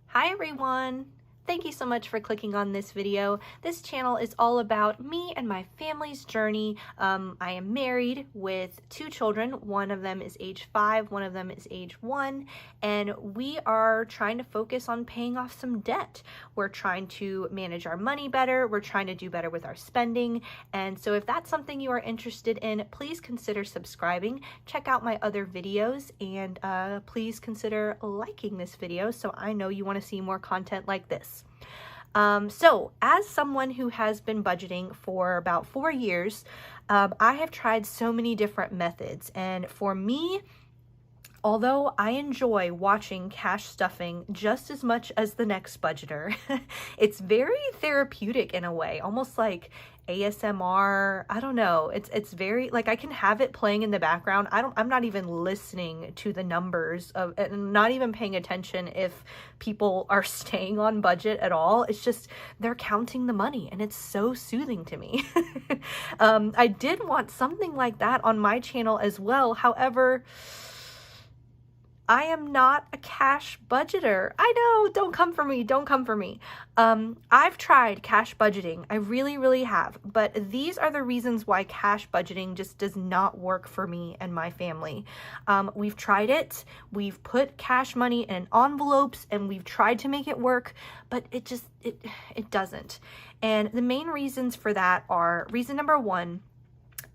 Hi everyone! Thank you so much for clicking on this video. This channel is all about me and my family's journey. I am married with 2 children. One of them is age 5, one of them is age 1, and we are trying to focus on paying off some debt. We're trying to manage our money better. We're trying to do better with our spending. And so if that's something you are interested in, please consider subscribing. Check out my other videos and please consider liking this video so I know you want to see more content like this. So as someone who has been budgeting for about 4 years, I have tried so many different methods, and for me, although I enjoy watching cash stuffing just as much as the next budgeter, it's very therapeutic in a way, almost like ASMR. I don't know. It's very, like, I can have it playing in the background. I'm not even listening to the numbers of, and not even paying attention if people are staying on budget at all. It's just they're counting the money and it's so soothing to me. I did want something like that on my channel as well. However, I am not a cash budgeter. I know, don't come for me, don't come for me. I've tried cash budgeting, I really have, but these are the reasons why cash budgeting just does not work for me and my family. We've tried it, we've put cash money in envelopes, and we've tried to make it work, but it doesn't. And the main reasons for that are, reason number 1,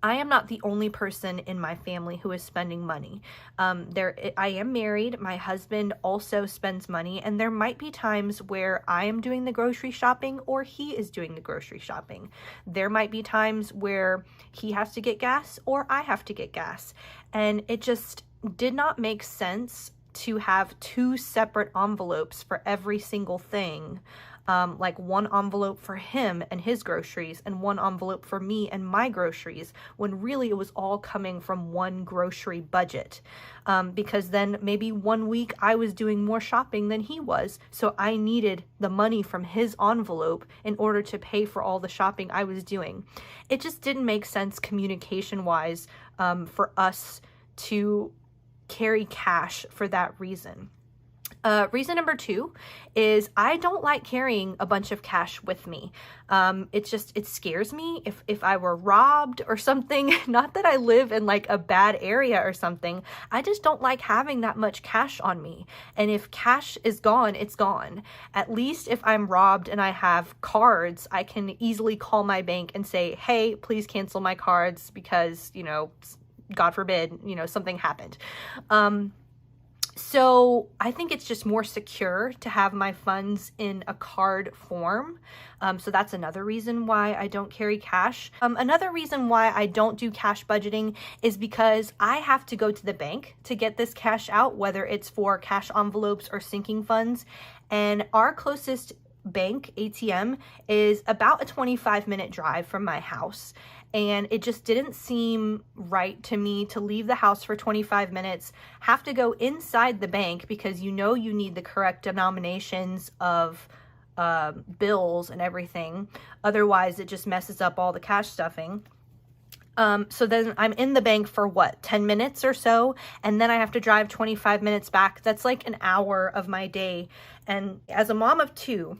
I am not the only person in my family who is spending money. I am married, my husband also spends money, and there might be times where I am doing the grocery shopping or he is doing the grocery shopping. There might be times where he has to get gas or I have to get gas. And it just did not make sense to have 2 separate envelopes for every single thing. Like one envelope for him and his groceries and one envelope for me and my groceries, when really it was all coming from one grocery budget. Because then maybe one week I was doing more shopping than he was, so I needed the money from his envelope in order to pay for all the shopping I was doing. It just didn't make sense communication-wise for us to carry cash for that reason. Reason number 2 is I don't like carrying a bunch of cash with me. It scares me if I were robbed or something. Not that I live in like a bad area or something. I just don't like having that much cash on me. And if cash is gone, it's gone. At least if I'm robbed and I have cards, I can easily call my bank and say, hey, please cancel my cards because, you know, God forbid, you know, something happened. So I think it's just more secure to have my funds in a card form. So that's another reason why I don't carry cash. Another reason why I don't do cash budgeting is because I have to go to the bank to get this cash out, whether it's for cash envelopes or sinking funds. And our closest bank ATM is about a 25-minute drive from my house. And it just didn't seem right to me to leave the house for 25 minutes, have to go inside the bank because you know you need the correct denominations of bills and everything. Otherwise, it just messes up all the cash stuffing. So then I'm in the bank for what, 10 minutes or so, and then I have to drive 25 minutes back. That's like an hour of my day. And as a mom of 2,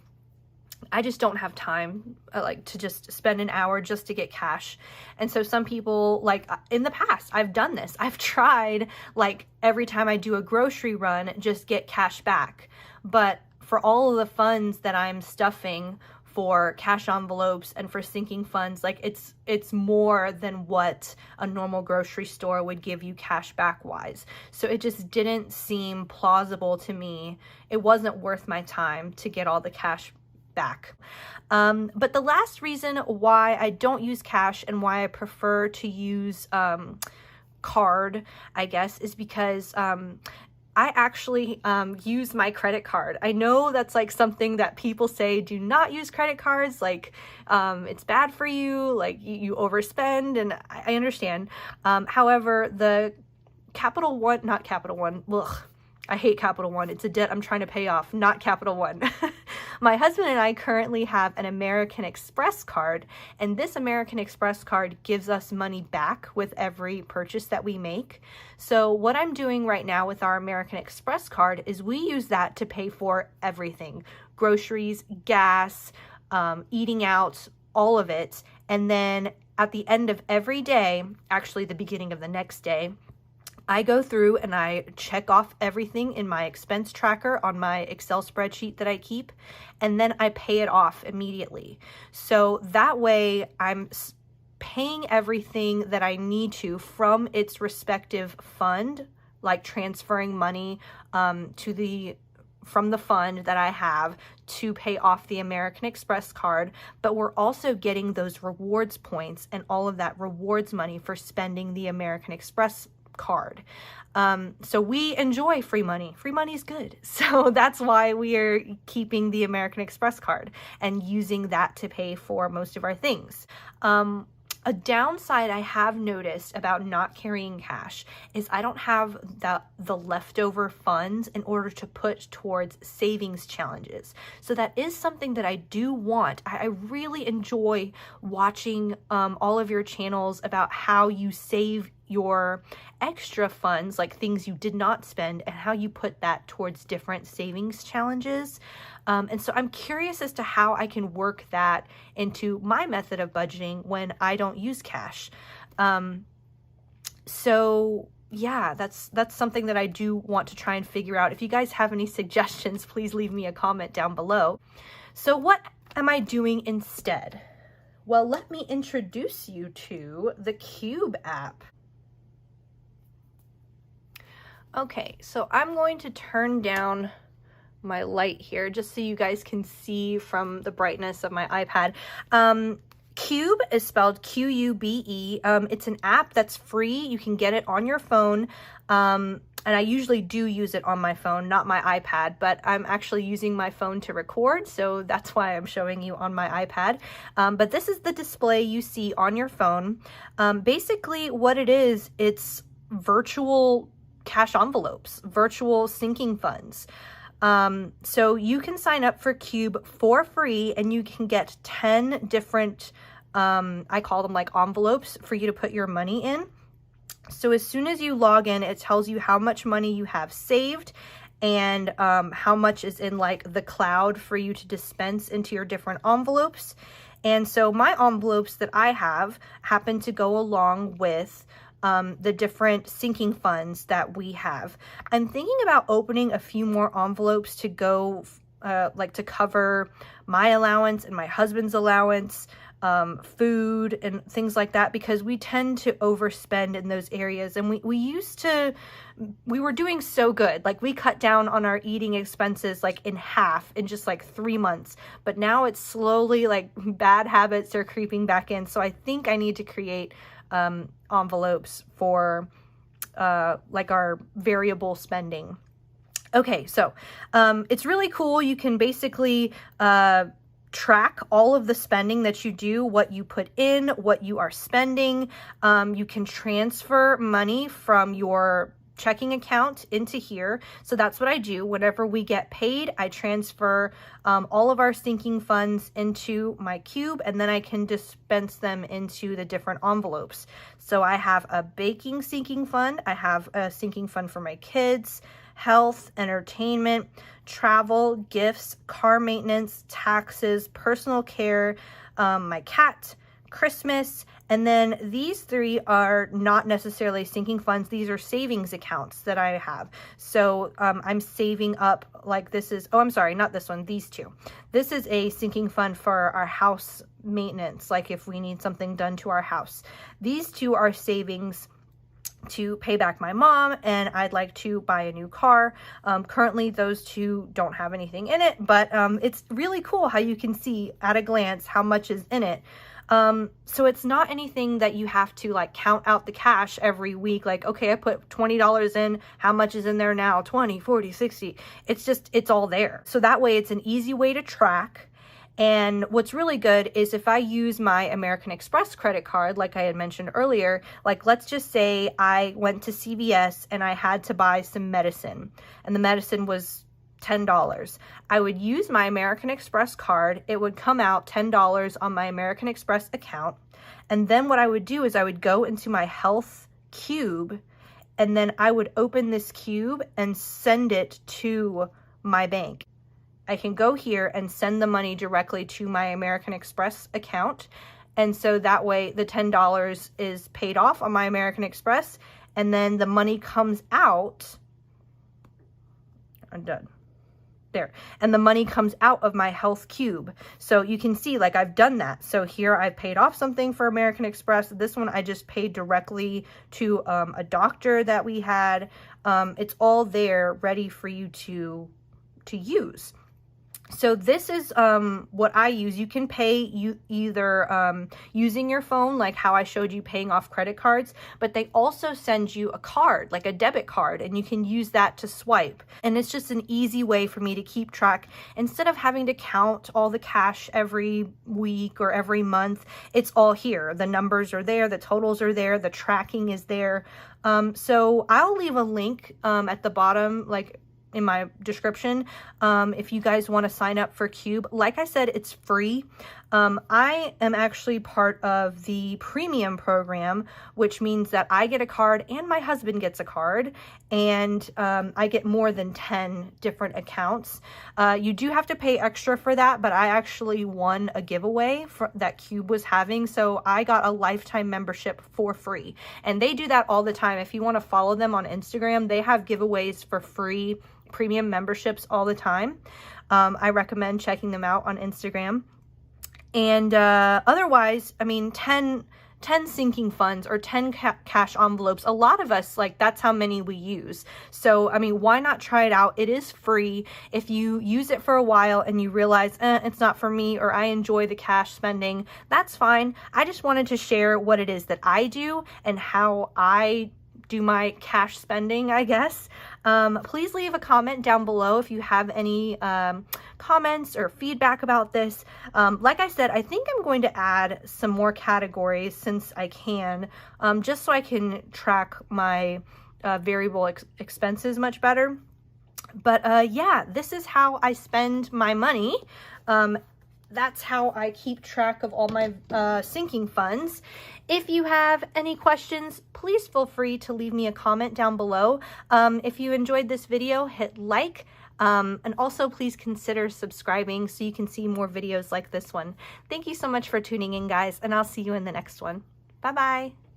I just don't have time like to just spend an hour just to get cash. And so some people, like in the past, I've done this. I've tried, like, every time I do a grocery run, just get cash back. But for all of the funds that I'm stuffing for cash envelopes and for sinking funds, like it's more than what a normal grocery store would give you cash back wise. So it just didn't seem plausible to me. It wasn't worth my time to get all the cash back. But the last reason why I don't use cash and why I prefer to use card, I guess, is because I actually use my credit card. I know that's like something that people say, do not use credit cards, like it's bad for you, like you overspend, and I understand. However, the Capital One, not Capital One, ugh, I hate Capital One. It's a debt I'm trying to pay off, not Capital One. My husband and I currently have an American Express card, and this American Express card gives us money back with every purchase that we make. So what I'm doing right now with our American Express card is we use that to pay for everything: groceries, gas, eating out, all of it. And then at the end of every day, actually the beginning of the next day, I go through and I check off everything in my expense tracker on my Excel spreadsheet that I keep, and then I pay it off immediately. So that way I'm paying everything that I need to from its respective fund, like transferring money from the fund that I have to pay off the American Express card, but we're also getting those rewards points and all of that rewards money for spending the American Express card. So we enjoy free money. Free money is good. So that's why we are keeping the American Express card and using that to pay for most of our things. A downside I have noticed about not carrying cash is I don't have the leftover funds in order to put towards savings challenges. So that is something that I do want. I really enjoy watching all of your channels about how you save your extra funds, like things you did not spend, and how you put that towards different savings challenges. And so I'm curious as to how I can work that into my method of budgeting when I don't use cash. So yeah, that's something that I do want to try and figure out. If you guys have any suggestions, please leave me a comment down below. So what am I doing instead? Well, let me introduce you to the Qube app. Okay, so I'm going to turn down my light here just so you guys can see from the brightness of my iPad. Qube is spelled Q-U-B-E. It's an app that's free. You can get it on your phone. And I usually do use it on my phone, not my iPad, but I'm actually using my phone to record, so that's why I'm showing you on my iPad. But this is the display you see on your phone. Basically what it is, it's virtual cash envelopes, virtual sinking funds. So you can sign up for Qube for free and you can get 10 different, I call them like envelopes for you to put your money in. So as soon as you log in, it tells you how much money you have saved and how much is in like the cloud for you to dispense into your different envelopes. And so my envelopes that I have happen to go along with the different sinking funds that we have. I'm thinking about opening a few more envelopes to go like to cover my allowance and my husband's allowance, food and things like that, because we tend to overspend in those areas. And we were doing so good. Like we cut down on our eating expenses like in half in just like 3 months, but now it's slowly like bad habits are creeping back in. So I think I need to create envelopes for like our variable spending. Okay, so it's really cool. You can basically track all of the spending that you do, what you put in, what you are spending. You can transfer money from your checking account into here. So that's what I do. Whenever we get paid, I transfer all of our sinking funds into my Qube, and then I can dispense them into the different envelopes. So I have a baking sinking fund. I have a sinking fund for my kids, health, entertainment, travel, gifts, car maintenance, taxes, personal care, my cat, Christmas, and then these three are not necessarily sinking funds. These are savings accounts that I have. So I'm saving up, like this is, oh, I'm sorry, not this one, these two. This is a sinking fund for our house maintenance, like if we need something done to our house. These two are savings to pay back my mom, and I'd like to buy a new car. Currently those two don't have anything in it, but it's really cool how you can see at a glance how much is in it. So it's not anything that you have to like count out the cash every week. Like, okay, I put $20 in, how much is in there now? 20, 40, 60. It's just, it's all there. So that way it's an easy way to track. And what's really good is if I use my American Express credit card, like I had mentioned earlier, like let's just say I went to CVS and I had to buy some medicine, and the medicine was $10. I would use my American Express card. It would come out $10 on my American Express account. And then what I would do is I would go into my health Qube, and then I would open this Qube and send it to my bank. I can go here and send the money directly to my American Express account. And so that way the $10 is paid off on my American Express, and then the money comes out. I'm done. There. And the money comes out of my health Qube. So you can see, like, I've done that. So here I've paid off something for American Express. This one I just paid directly to a doctor that we had. It's all there ready for you to use. So this is what I use. You can pay either using your phone, like how I showed you paying off credit cards, but they also send you a card, like a debit card, and you can use that to swipe. And it's just an easy way for me to keep track. Instead of having to count all the cash every week or every month, it's all here. The numbers are there, the totals are there, the tracking is there. So I'll leave a link at the bottom, like in my description, if you guys want to sign up for Qube. Like I said, it's free. I am actually part of the premium program, which means that I get a card and my husband gets a card, and I get more than 10 different accounts. You do have to pay extra for that, but I actually won a giveaway that Qube was having, so I got a lifetime membership for free. And they do that all the time. If you want to follow them on Instagram, they have giveaways for free premium memberships all the time. I recommend checking them out on Instagram. And otherwise, I mean, 10 sinking funds or 10 cash envelopes, a lot of us, like, that's how many we use. So, I mean, why not try it out? It is free. If you use it for a while and you realize, it's not for me, or I enjoy the cash spending, that's fine. I just wanted to share what it is that I do and how I do my cash spending, I guess. Please leave a comment down below if you have any comments or feedback about this. Like I said, I think I'm going to add some more categories since I can, just so I can track my variable expenses much better. But yeah, this is how I spend my money. That's how I keep track of all my sinking funds. If you have any questions, please feel free to leave me a comment down below. If you enjoyed this video, hit like, and also please consider subscribing so you can see more videos like this one. Thank you so much for tuning in, guys, and I'll see you in the next one. Bye-bye.